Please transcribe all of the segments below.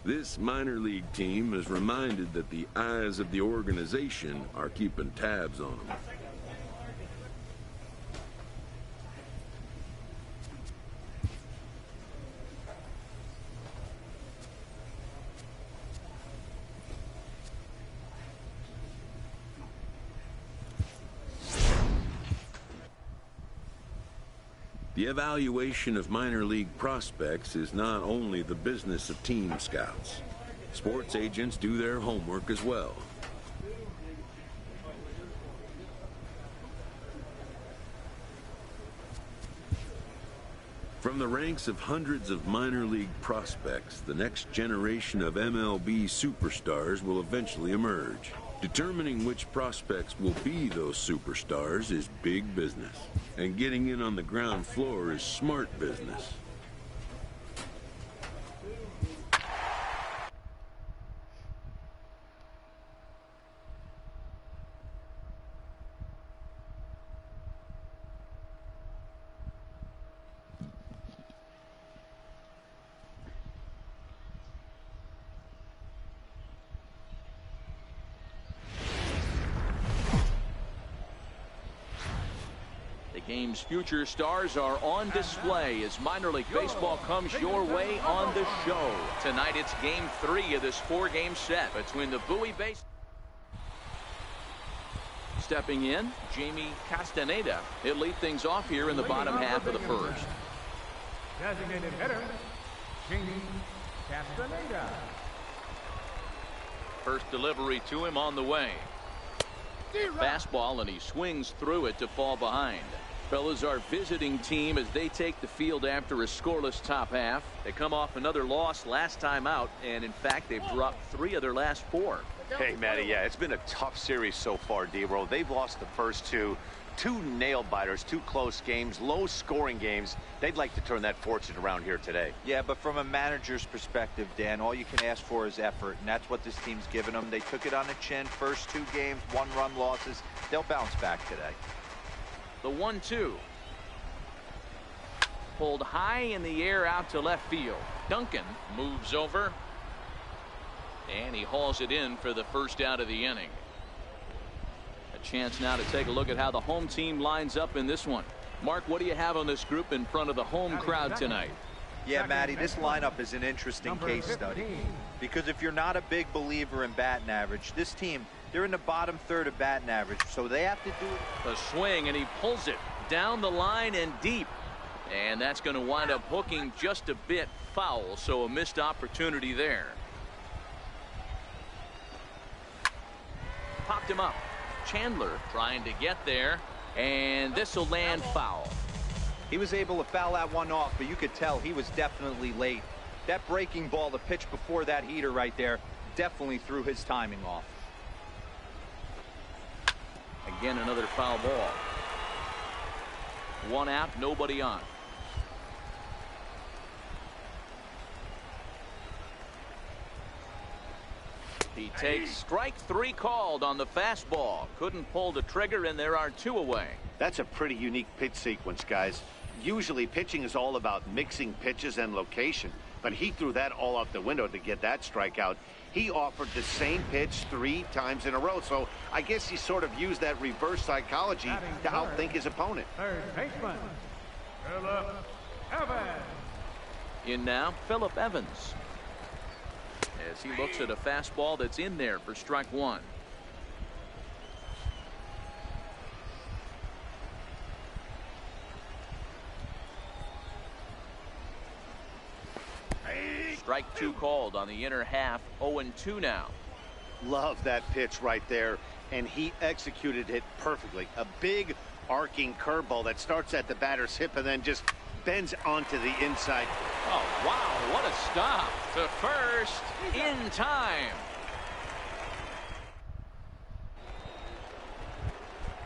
This minor league team is reminded that the eyes of the organization are keeping tabs on them. The evaluation of minor league prospects is not only the business of team scouts. Sports agents do their homework as well. From the ranks of hundreds of minor league prospects, the next generation of MLB superstars will eventually emerge. Determining which prospects will be those superstars is big business, and getting in on the ground floor is smart business. Game's future stars are on display as minor league baseball comes your way on the show. Tonight it's game 3 of this 4-game set between the Bowie base. Stepping in, Jamie Castaneda. He'll lead things off here in the bottom half of the first. Designated hitter, Jamie Castaneda. First delivery to him on the way. Fastball, and he swings through it to fall behind. Fellas, our visiting team as they take the field after a scoreless top half. They come off another loss last time out, and in fact they've dropped 3 of their last 4. Hey Matty, yeah, it's been a tough series so far, D-Roll. They've lost the first 2 nail biters, 2 close games, low scoring games. They'd like to turn that fortune around here today. Yeah, but from a manager's perspective, Dan, all you can ask for is effort, and that's what this team's given them. They took it on the chin. First 2 games, 1-run losses. They'll bounce back today. The 1-2. Pulled high in the air out to left field. Duncan moves over, and he hauls it in for the first out of the inning. A chance now to take a look at how the home team lines up in this one. Mark, what do you have on this group in front of the home crowd tonight? Yeah, Matty, this lineup is an interesting case study. Because if you're not a big believer in batting average, this team, they're in the bottom third of batting average, so they have to do it. A swing, and he pulls it down the line and deep. And that's going to wind up hooking just a bit foul, so a missed opportunity there. Popped him up. Chandler trying to get there, and this will land foul. He was able to foul that one off, but you could tell he was definitely late. That breaking ball, the pitch before that heater right there, definitely threw his timing off. Again, another foul ball. 1 out, nobody on. He takes strike 3 called on the fastball. Couldn't pull the trigger, and there are 2 away. That's a pretty unique pitch sequence, guys. Usually pitching is all about mixing pitches and location, but he threw that all out the window to get that strikeout. He offered the same pitch 3 times in a row, so I guess he sort of used that reverse psychology to outthink his opponent. Third baseman, Phillip Evans. In now, Phillip Evans, as he looks at a fastball that's in there for strike 1. Strike 2 called on the inner half. 0-2 now. Love that pitch right there, and he executed it perfectly. A big arcing curveball that starts at the batter's hip and then just bends onto the inside. Oh, wow, what a stop to first in time.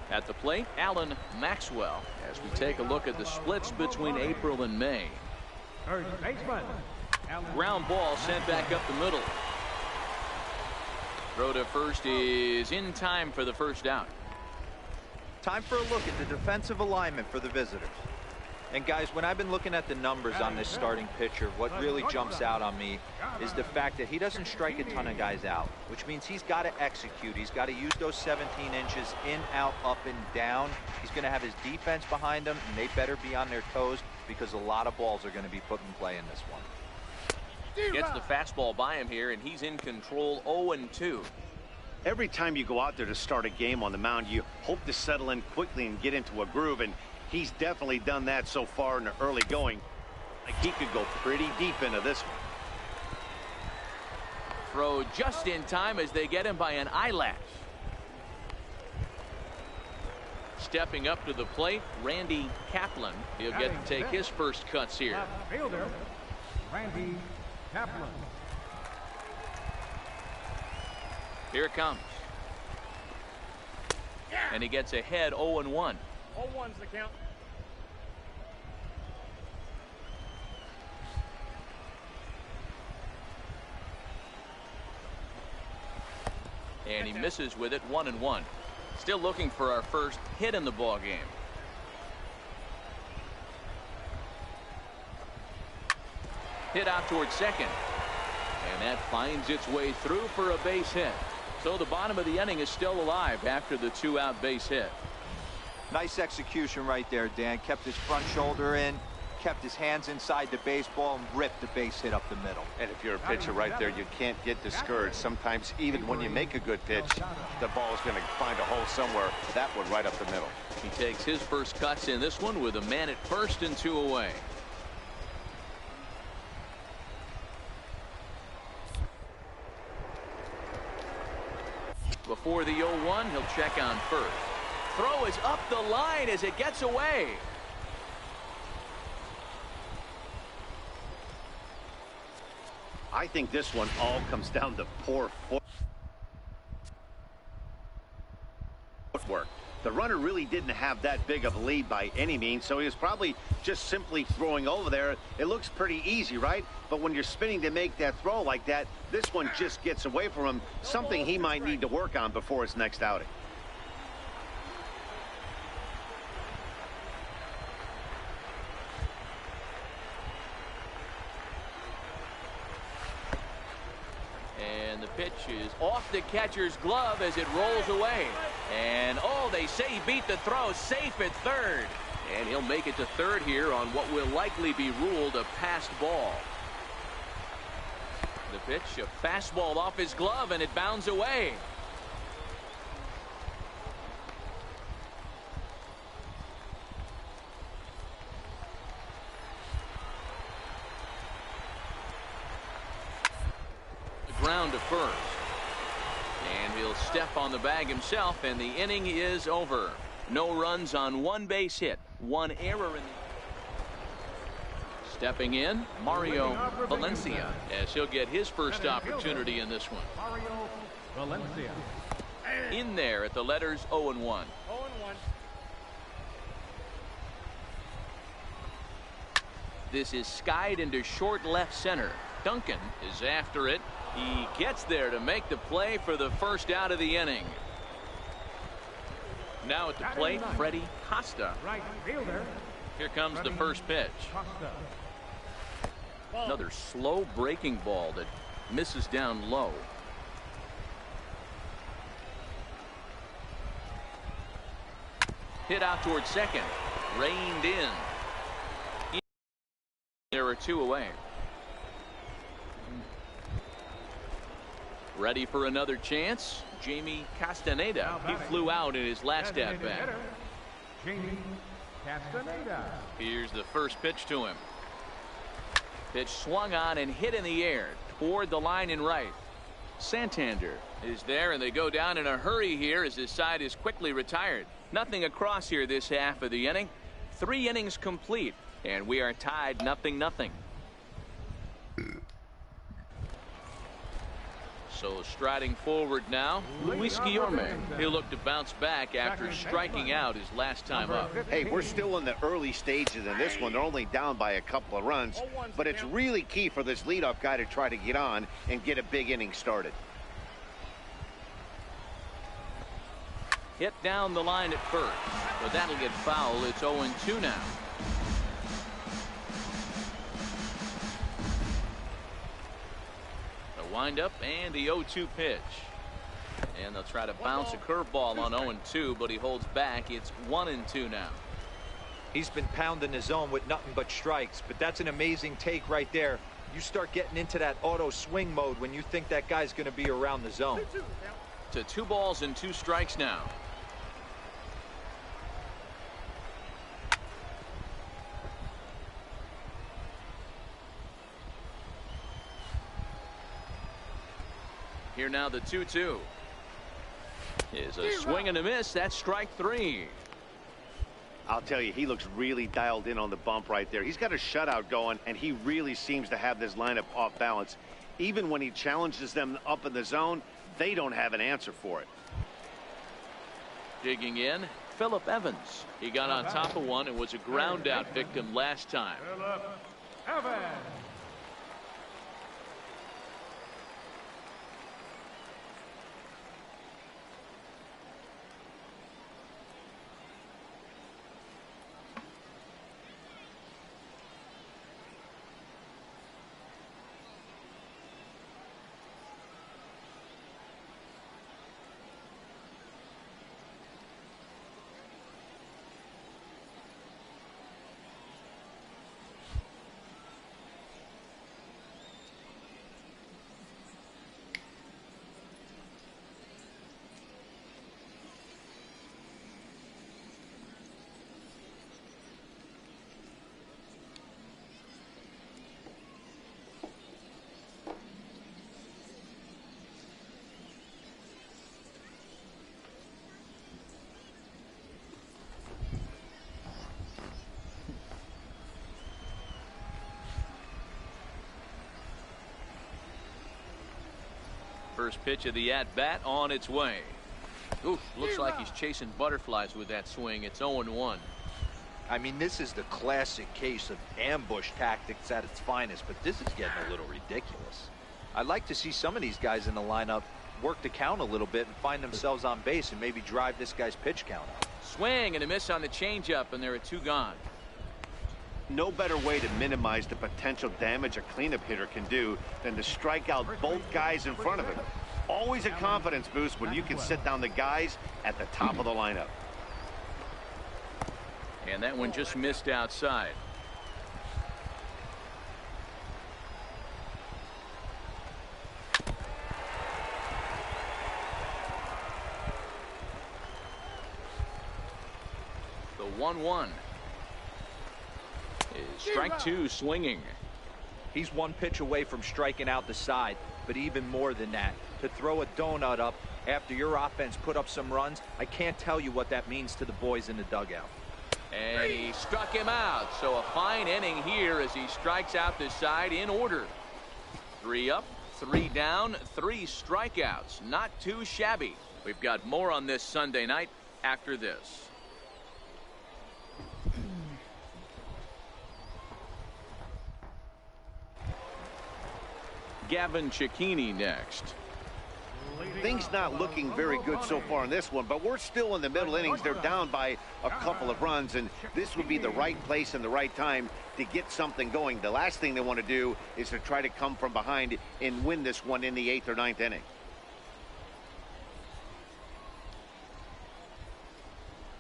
At the plate, Alan Maxwell, as we take a look at the splits between April and May. Third baseman, Ground ball sent back up the middle. Throw to first is in time for the first out. Time for a look at the defensive alignment for the visitors. And guys, when I've been looking at the numbers on this starting pitcher, what really jumps out on me is the fact that he doesn't strike a ton of guys out, which means he's got to execute. He's got to use those 17 inches in, out, up, and down. He's going to have his defense behind him, and they better be on their toes because a lot of balls are going to be put in play in this one. Gets the fastball by him here, and he's in control 0-2. Every time you go out there to start a game on the mound, you hope to settle in quickly and get into a groove, and he's definitely done that so far in the early going. Like he could go pretty deep into this one. Throw just in time as they get him by an eyelash. Stepping up to the plate, Randy Kaplan. He'll get to take his first cuts here. Left fielder, Randy Kaplan. Here it comes. And he gets ahead 0-1. 0-1's the count. And he misses with it 1-1. Still looking for our first hit in the ball game. Hit out towards second. And that finds its way through for a base hit. So the bottom of the inning is still alive after the 2-out base hit. Nice execution right there, Dan. Kept his front shoulder in, kept his hands inside the baseball, and ripped the base hit up the middle. And if you're a pitcher right there, you can't get discouraged. Sometimes even when you make a good pitch, the ball is going to find a hole somewhere. That one right up the middle. He takes his first cuts in this one with a man at first and 2 away. Before the 0-1, he'll check on first. Throw is up the line as it gets away. I think this one all comes down to poor footwork. The runner really didn't have that big of a lead by any means, so he was probably just simply throwing over there. It looks pretty easy, right? But when you're spinning to make that throw like that, this one just gets away from him, something he might need to work on before his next outing. And the pitch is off the catcher's glove as it rolls away. And, oh, they say he beat the throw, safe at third. And he'll make it to third here on what will likely be ruled a passed ball. The pitch, a fastball off his glove, and it bounds away. Ground to first. And he'll step on the bag himself, and the inning is over. No runs on one base hit, one error in the... Stepping in, Mario Valencia, as he'll get his first opportunity in this one. Mario Valencia. In there at the letters 0-1. 0-1. This is skied into short left center. Duncan is after it. He gets there to make the play for the first out of the inning. Now at the plate, Freddie Costa. Right fielder. Here comes the first pitch. Costa. Another slow breaking ball that misses down low. Hit out towards second. Reined in. There are 2 away. Ready for another chance. Jamie Castaneda. He flew out in his last at bat. Jamie Castaneda. Here's the first pitch to him. Pitch swung on and hit in the air toward the line and right. Santander is there, and they go down in a hurry here as his side is quickly retired. Nothing across here this half of the inning. 3 innings complete, and we are tied 0-0. So striding forward now, Luis Guillorme. He'll look to bounce back after striking out his last time up. Hey, we're still in the early stages in this one. They're only down by a couple of runs, but it's really key for this leadoff guy to try to get on and get a big inning started. Hit down the line at first, but that'll get foul. It's 0-2 now. windup and the 0-2 pitch. And they'll try to bounce a curveball on 0-2, but he holds back. It's 1-2 now. He's been pounding the zone with nothing but strikes, but that's an amazing take right there. You start getting into that auto swing mode when you think that guy's going to be around the zone. To 2 balls and 2 strikes now. Here now the 2-2 is a swing and a miss. That's strike 3. I'll tell you, he looks really dialed in on the bump right there. He's got a shutout going, and he really seems to have this lineup off balance. Even when he challenges them up in the zone, they don't have an answer for it. Digging in, Phillip Evans. He got on top of one and was a ground out victim last time. Phillip Evans. First pitch of the at-bat on its way. Oof, looks like he's chasing butterflies with that swing. It's 0-1. I mean, this is the classic case of ambush tactics at its finest, but this is getting a little ridiculous. I'd like to see some of these guys in the lineup work the count a little bit and find themselves on base and maybe drive this guy's pitch count up. Swing and a miss on the changeup, and there are 2 gone. No better way to minimize the potential damage a cleanup hitter can do than to strike out both guys in front of him. Always a confidence boost when you can sit down the guys at the top of the lineup. And that one just missed outside. The 1-1. Is strike 2 swinging. He's 1 pitch away from striking out the side, but even more than that, to throw a donut up after your offense put up some runs, I can't tell you what that means to the boys in the dugout. And he struck him out. So a fine inning here as he strikes out the side in order. 3 up, 3 down, 3 strikeouts. Not too shabby. We've got more on this Sunday night after this. Gavin Cecchini next. Things not looking very good so far in this one, but we're still in the middle innings. They're down by a couple of runs, and this would be the right place and the right time to get something going. The last thing they want to do is to try to come from behind and win this one in the 8th or 9th inning.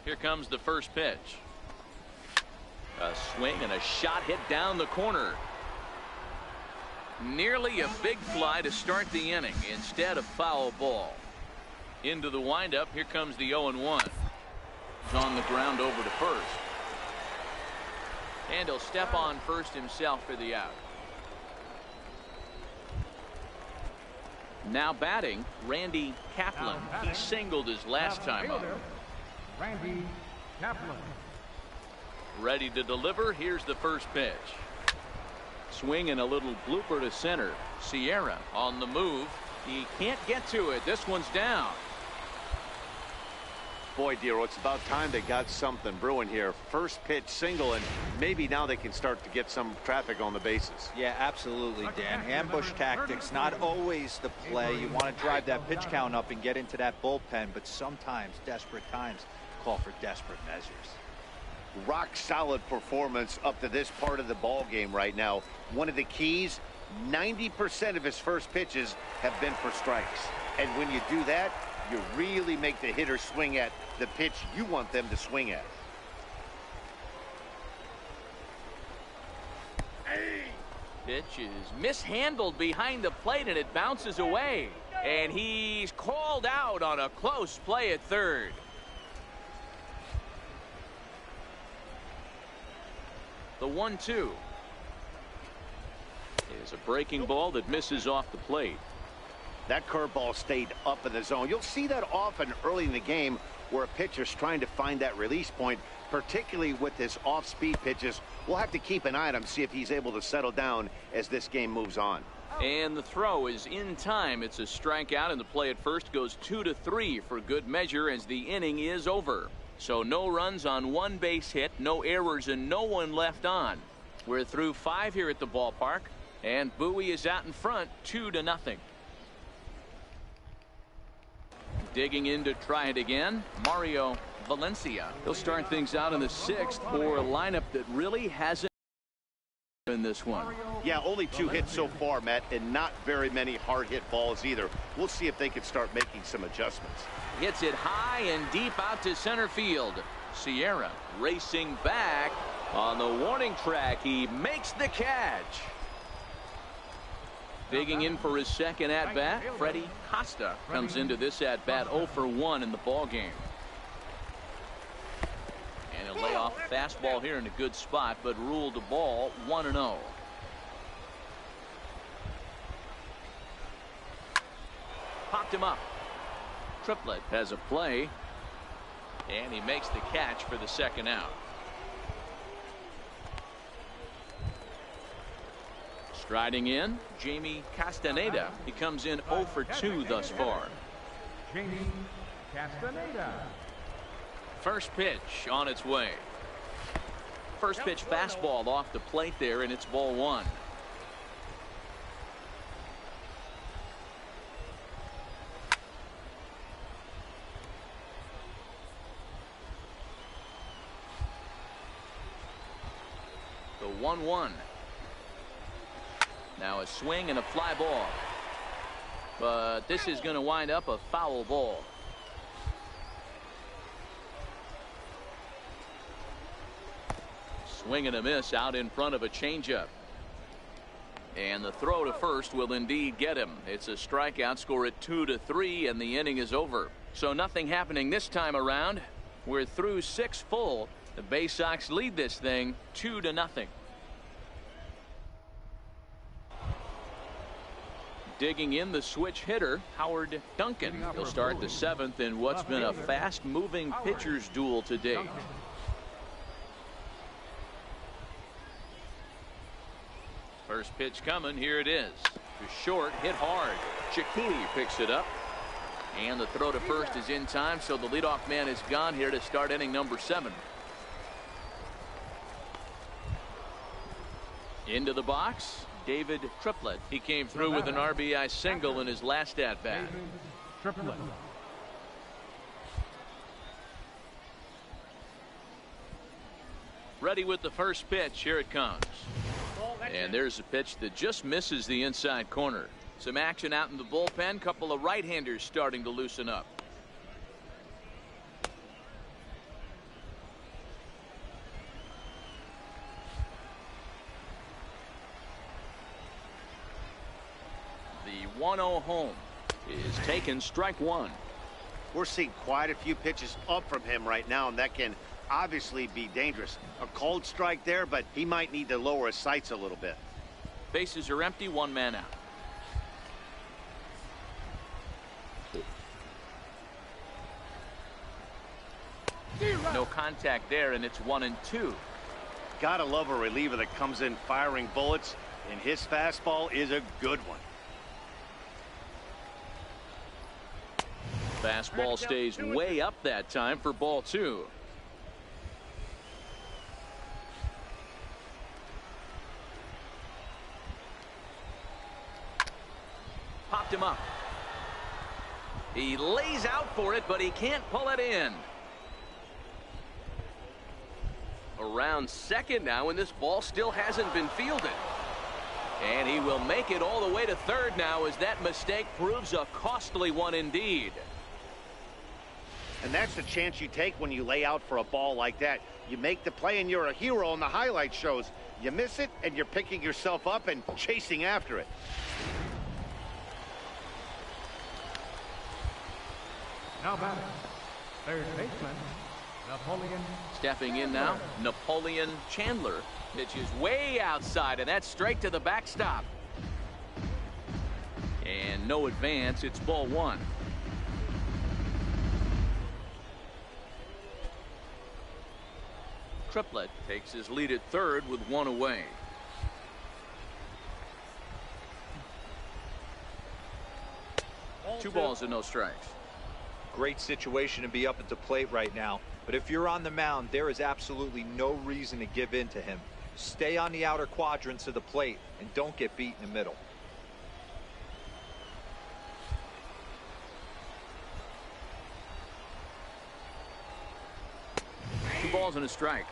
Here comes the first pitch. A swing and a shot hit down the corner. Nearly a big fly to start the inning instead of foul ball. Into the windup. Here comes the 0-1. He's on the ground over to first. And he'll step on first himself for the out. Now batting, Randy Kaplan. He singled his last time up. Randy Kaplan. Ready to deliver. Here's the first pitch. Swing and a little blooper to center. Sierra on the move. He can't get to it. This one's down. Boy, Dero, it's about time they got something brewing here. First pitch single, and maybe now they can start to get some traffic on the bases. Yeah, absolutely, Dan. Ambush tactics, not always the play. You want to drive that pitch count up and get into that bullpen, but sometimes desperate times call for desperate measures. Rock solid performance up to this part of the ball game right now. One of the keys, 90% of his first pitches have been for strikes. And when you do that, you really make the hitter swing at the pitch you want them to swing at. Pitch is mishandled behind the plate, and it bounces away. And he's called out on a close play at third. The 1-2 is a breaking ball that misses off the plate. That curveball stayed up in the zone. You'll see that often early in the game where a pitcher's trying to find that release point, particularly with his off-speed pitches. We'll have to keep an eye on him, see if he's able to settle down as this game moves on. And the throw is in time. It's a strikeout, and the play at first goes 2-3 for good measure as the inning is over. So no runs on one base hit, no errors, and no one left on. We're through 5 here at the ballpark, and Bowie is out in front 2-0. Digging in to try it again, Mario Valencia. He'll start things out in the 6th for a lineup that really hasn't in this one. Yeah, only 2 hits so far, Matt, and not very many hard hit balls either. We'll see if they can start making some adjustments. Hits it high and deep out to center field. Sierra racing back on the warning track. He makes the catch. Digging in for his second at-bat, Freddie Costa comes into this at-bat 0 for 1 in the ball game. And he'll lay off a fastball here in a good spot, but ruled the ball 1-0. Popped him up. Triplett has a play, and he makes the catch for the second out. Striding in, Jamie Castaneda. He comes in 0 for 2 thus far. Jamie Castaneda. First pitch on its way. First pitch fastball off the plate there, and it's ball 1. The 1-1. Now a swing and a fly ball. But this is going to wind up a foul ball. Swing and a miss out in front of a changeup. And the throw to first will indeed get him. It's a strikeout, score at 2-3, and the inning is over. So nothing happening this time around. We're through 6 full. The Bay Sox lead this thing 2-0. Digging in, the switch hitter, Howard Duncan. He'll start the 7th in what's been a fast-moving pitcher's duel to date. First pitch coming. Here it is. To short, hit hard. Cicchini picks it up. And the throw to first is in time, so the leadoff man is gone here to start inning number 7. Into the box, David Triplett. He came through with an RBI single in his last at-bat. Triplett. Ready with the first pitch. Here it comes. And there's a pitch that just misses the inside corner. Some action out in the bullpen. Couple of right-handers starting to loosen up. The 1-0 home is taken, strike 1. We're seeing quite a few pitches up from him right now, and that can obviously be dangerous. A cold strike there, but he might need to lower his sights a little bit. Bases are empty, 1 man out. No contact there, and it's 1-2. Gotta love a reliever that comes in firing bullets, and his fastball is a good one. Fastball stays way up that time for ball 2. Popped him up. He lays out for it, but he can't pull it in. Around second now, and this ball still hasn't been fielded. And he will make it all the way to third now as that mistake proves a costly one indeed. And that's the chance you take when you lay out for a ball like that. You make the play and you're a hero on the highlight shows. You miss it and you're picking yourself up and chasing after it. Now batting, third baseman, Napoleon. Stepping in now, Napoleon Chandler. Pitch is way outside, and that's straight to the backstop. And no advance. It's ball one. Triplett takes his lead at third with one away. Two balls and no strikes. Great situation to be up at the plate right now. But if you're on the mound, there is absolutely no reason to give in to him. Stay on the outer quadrants of the plate and don't get beat in the middle. Two balls and a strike.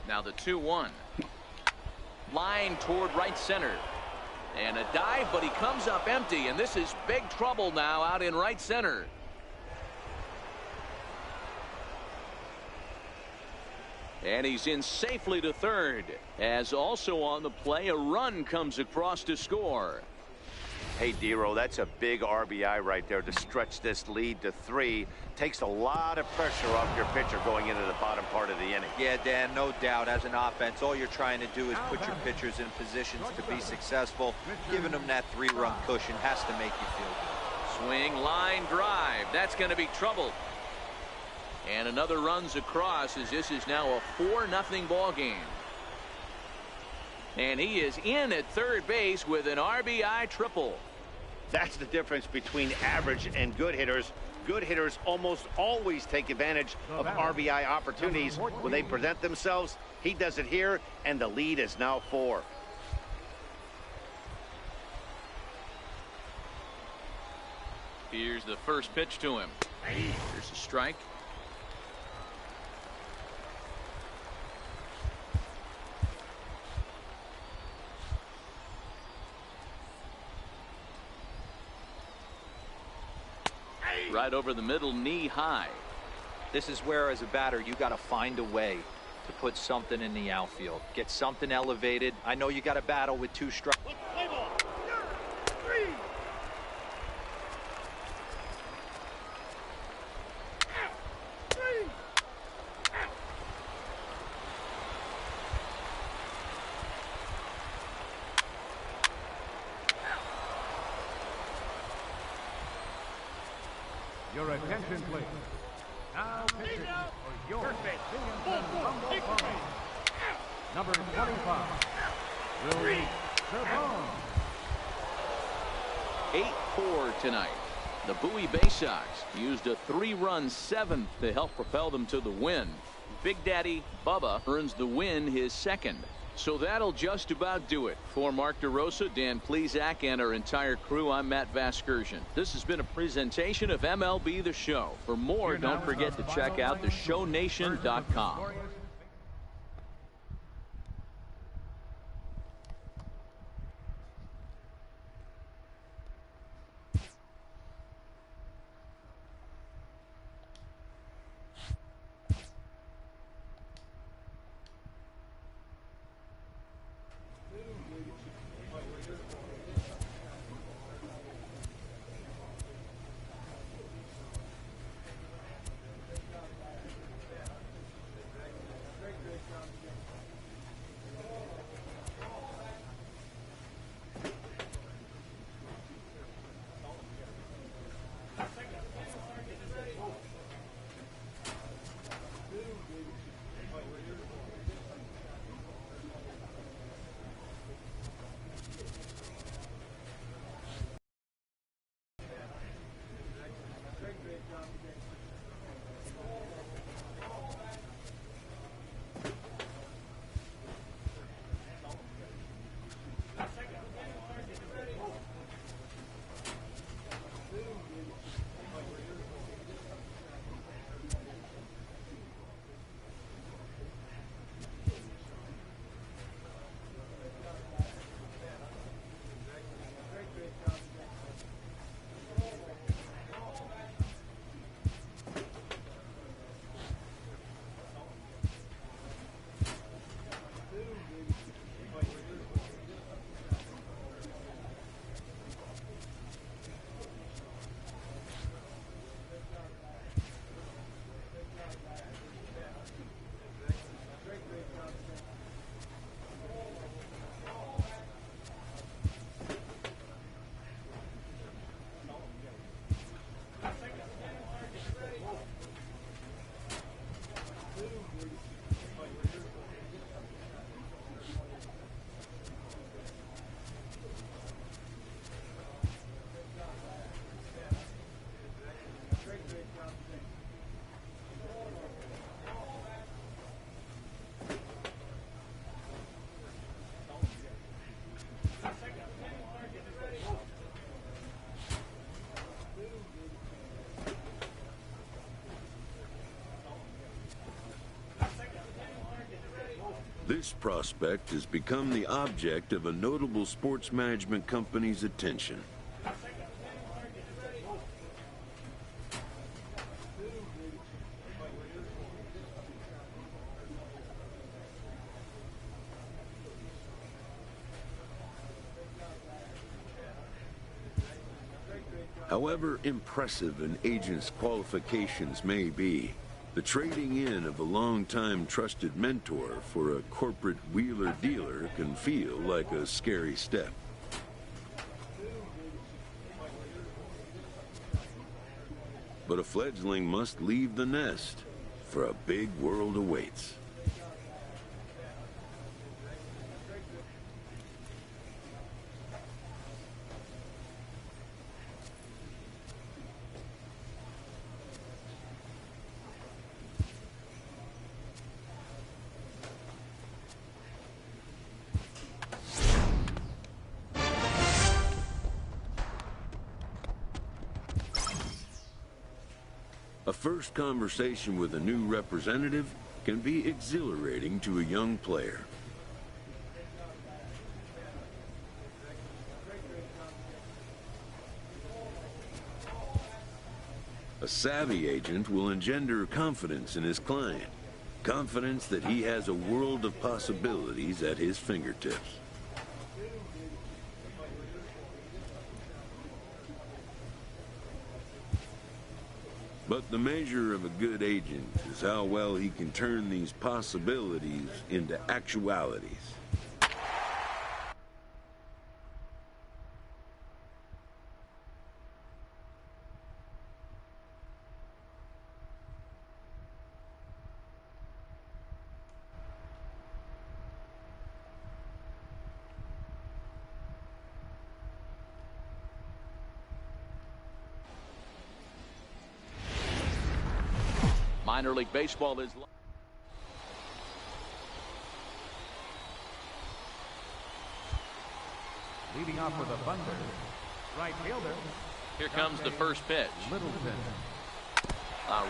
Now the 2-1. Line toward right center. And a dive, but he comes up empty, and this is big trouble now out in right center. And he's in safely to third, as also on the play a run comes across to score. Hey, Dero, that's a big RBI right there to stretch this lead to 3. Takes a lot of pressure off your pitcher going into the bottom part of the inning. Yeah, Dan, no doubt. As an offense, all you're trying to do is put your pitchers in positions to be successful. Giving them that 3-run cushion has to make you feel good. Swing, line, drive. That's going to be trouble. And another runs across as this is now a 4-0 ball game. And he is in at third base with an RBI triple. That's the difference between average and good hitters. Good hitters almost always take advantage of RBI opportunities when they present themselves. He does it here, and the lead is now 4. Here's the first pitch to him. Here's a strike. Right over the middle, knee high. This is where, as a batter, you got to find a way to put something in the outfield. Get something elevated. I know you got to battle with 2 strikes. Your attention, please. Now pitching for your Binghamton Humboldt Bombers. Number 25, Willie Cervone. 8-4 tonight. The Bowie Bay Sox used a 3-run 7th to help propel them to the win. Big Daddy Bubba earns the win, his second. So that'll just about do it. For Mark DeRosa, Dan Plesac, and our entire crew, I'm Matt Vasgersian. This has been a presentation of MLB The Show. For more, don't forget to check out theshownation.com. This prospect has become the object of a notable sports management company's attention. However impressive an agent's qualifications may be, the trading in of a long-time trusted mentor for a corporate wheeler-dealer can feel like a scary step. But a fledgling must leave the nest, for a big world awaits. A first conversation with a new representative can be exhilarating to a young player. A savvy agent will engender confidence in his client, confidence that he has a world of possibilities at his fingertips. But the measure of a good agent is how well he can turn these possibilities into actualities. Minor League Baseball is... Leading off with a bunder, right fielder. Here comes the first pitch. Littleton.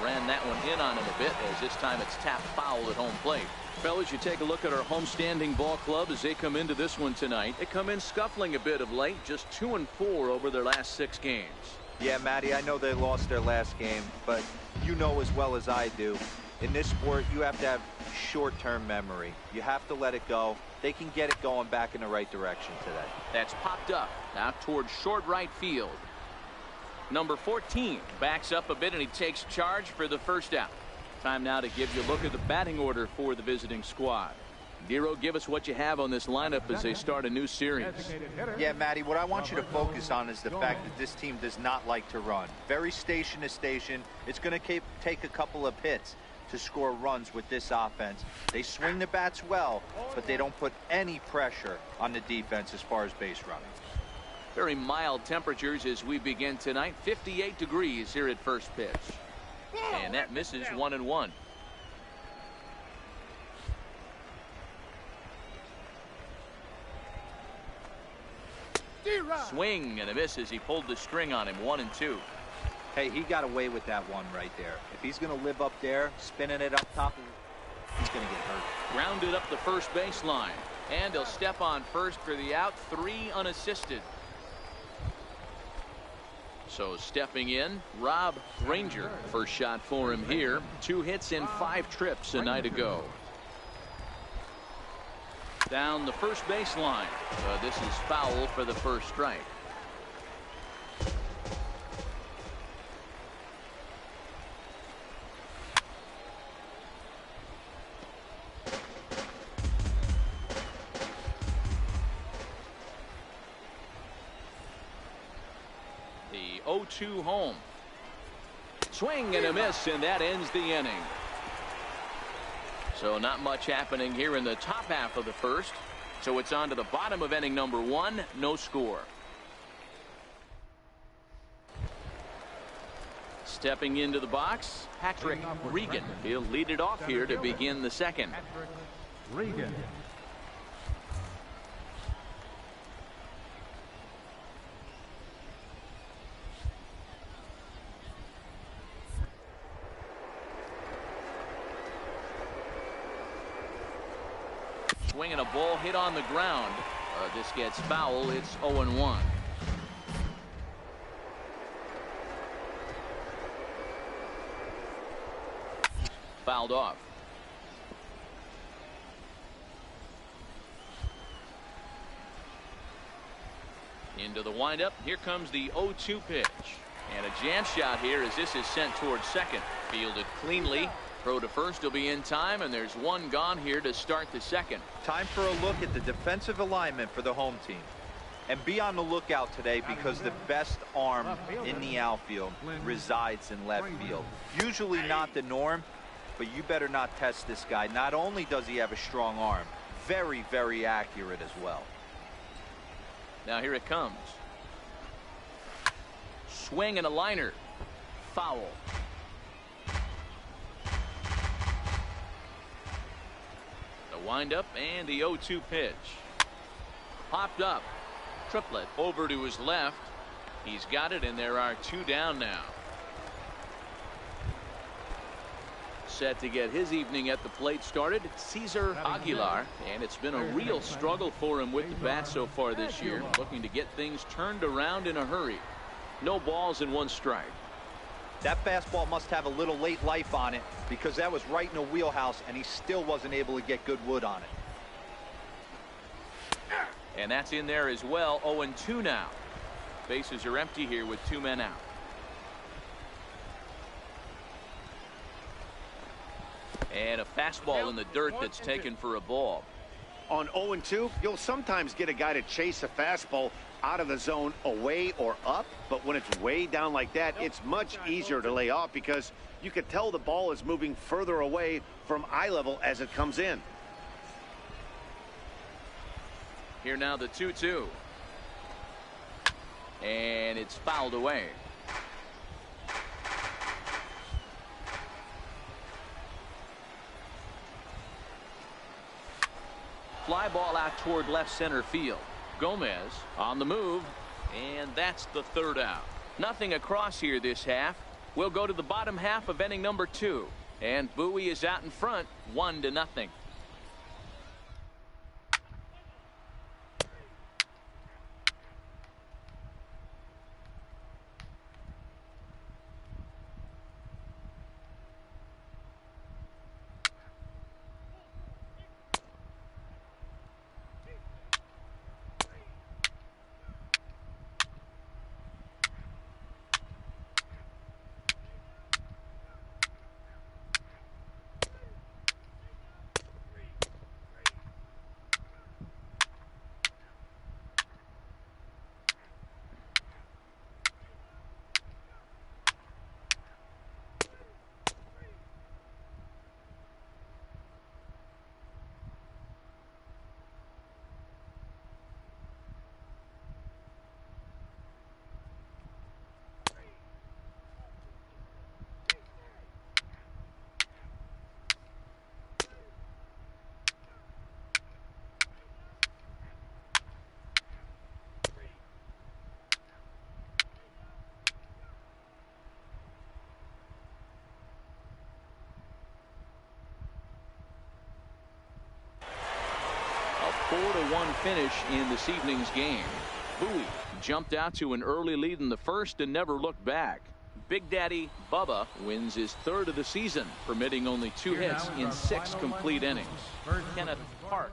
Ran that one in on him a bit, as this time it's tapped foul at home plate. Fellas, you take a look at our homestanding ball club as they come into this one tonight. They come in scuffling a bit of late, just 2-4 over their last 6 games. Yeah, Matty, I know they lost their last game, but you know as well as I do, in this sport, you have to have short-term memory. You have to let it go. They can get it going back in the right direction today. That's popped up, now towards short right field. Number 14 backs up a bit, and he takes charge for the first out. Time now to give you a look at the batting order for the visiting squad. Dero, give us what you have on this lineup as they start a new series. Yeah, Matty, what I want you to focus on is the fact that this team does not like to run. Very station to station. It's going to take a couple of hits to score runs with this offense. They swing the bats well, but they don't put any pressure on the defense as far as base running. Very mild temperatures as we begin tonight. 58 degrees here at first pitch. And that misses 1-1. Swing and a miss as he pulled the string on him. 1-2. Hey, he got away with that one right there. If he's going to live up there, spinning it up top, he's going to get hurt. Grounded up the first baseline. And he'll step on first for the out. 3 unassisted. So stepping in, Rob Ranger. First shot for him here. 2 hits and 5 trips a night ago. Down the first baseline. This is foul for the first strike. The 0-2 home. Swing and a miss, and that ends the inning. So not much happening here in the top half of the first. So it's on to the bottom of inning number 1. No score. Stepping into the box, Patrick Regan. He'll lead it off here to begin the second. Patrick Regan. swinging a ball hit on the ground. This gets foul. It's 0-1. Fouled off. Into the windup. Here comes the 0-2 pitch. And a jam shot here as this is sent towards second. Fielded cleanly. Throw to first will be in time, and there's one gone here to start the second. Time for a look at the defensive alignment for the home team. And be on the lookout today because the best arm in the outfield resides in left field. Usually not the norm, but you better not test this guy. Not only does he have a strong arm, very, very accurate as well. Now here it comes. Swing and a liner. Foul. The windup and the 0-2 pitch. Popped up. Triplett over to his left. He's got it, and there are two down now. Set to get his evening at the plate started, Cesar Aguilar, and it's been a real struggle for him with the bat so far this year, looking to get things turned around in a hurry. No balls and one strike. That fastball must have a little late life on it because that was right in the wheelhouse, and he still wasn't able to get good wood on it. And that's in there as well. 0-2 now. Bases are empty here with two men out. And a fastball in the dirt that's taken for a ball. On 0-2, you'll sometimes get a guy to chase a fastball out of the zone away or up, but when it's way down like that, it's much easier to lay off because you can tell the ball is moving further away from eye level as it comes in. Here now the 2-2. And it's fouled away. Fly ball out toward left center field. Gomez on the move, and that's the third out. Nothing across here this half. We'll go to the bottom half of inning number 2, and Bowie is out in front, 1-0. A 4-1 finish in this evening's game. Bowie jumped out to an early lead in the first and never looked back. Big Daddy Bubba wins his third of the season, permitting only 2 hits in 6 complete innings. Kenneth Park.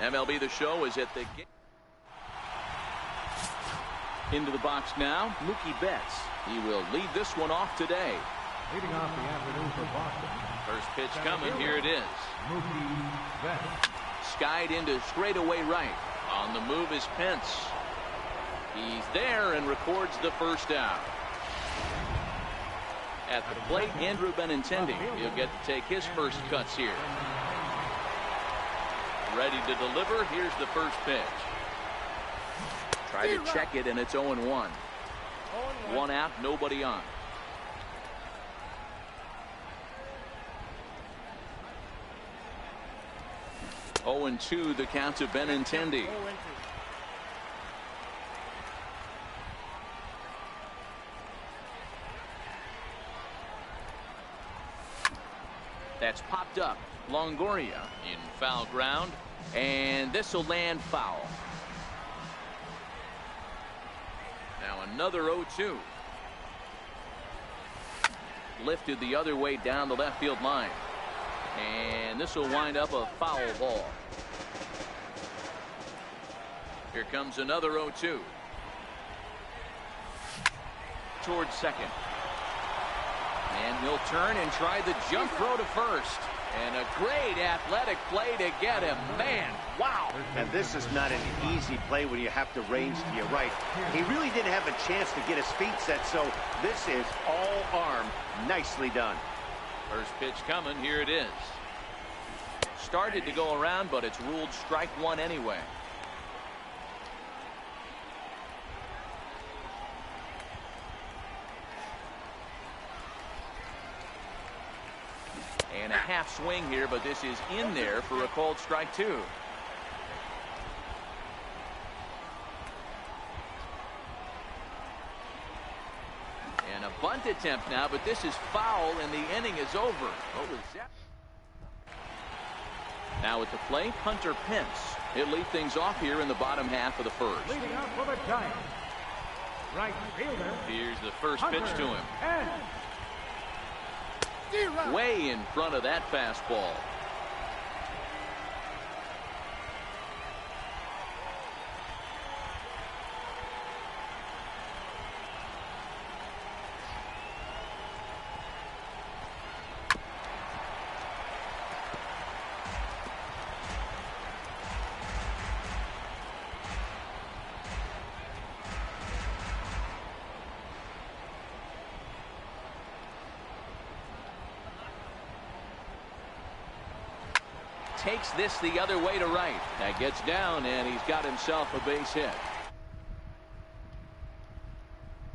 MLB The Show is at the game. Into the box now, Mookie Betts. He will lead this one off today. Leading off the afternoon for Boston. First pitch coming. Here it is. Mookie Betts. Skied into straightaway right. On the move is Pence. He's there and records the first out. At the plate, Andrew Benintendi. He'll get to take his first cuts here. Ready to deliver. Here's the first pitch. Try to check it, and it's 0-1. One out, nobody on. Oh, 0-2 the count to Benintendi. That's popped up. Longoria in foul ground, and this will land foul. Now another 0-2. Lifted the other way down the left field line, and this will wind up a foul ball. Here comes another 0-2 towards second, and he'll turn and try the jump throw to first. And a great athletic play to get him. Man, wow. And this is not an easy play when you have to range to your right. He really didn't have a chance to get his feet set, so this is all arm. Nicely done. First pitch coming. Here it is. Started to go around, but it's ruled strike one anyway. And a half swing here, but this is in there for a called strike two. bunt attempt now, but this is foul, and the inning is over. What was that? Now at the plate, Hunter Pence. He'll lead things off here in the bottom half of the first. Leading off for the Giants, right fielder. Here's the first pitch to him. Pence. Way in front of that fastball. Takes this the other way to right. That gets down, and he's got himself a base hit.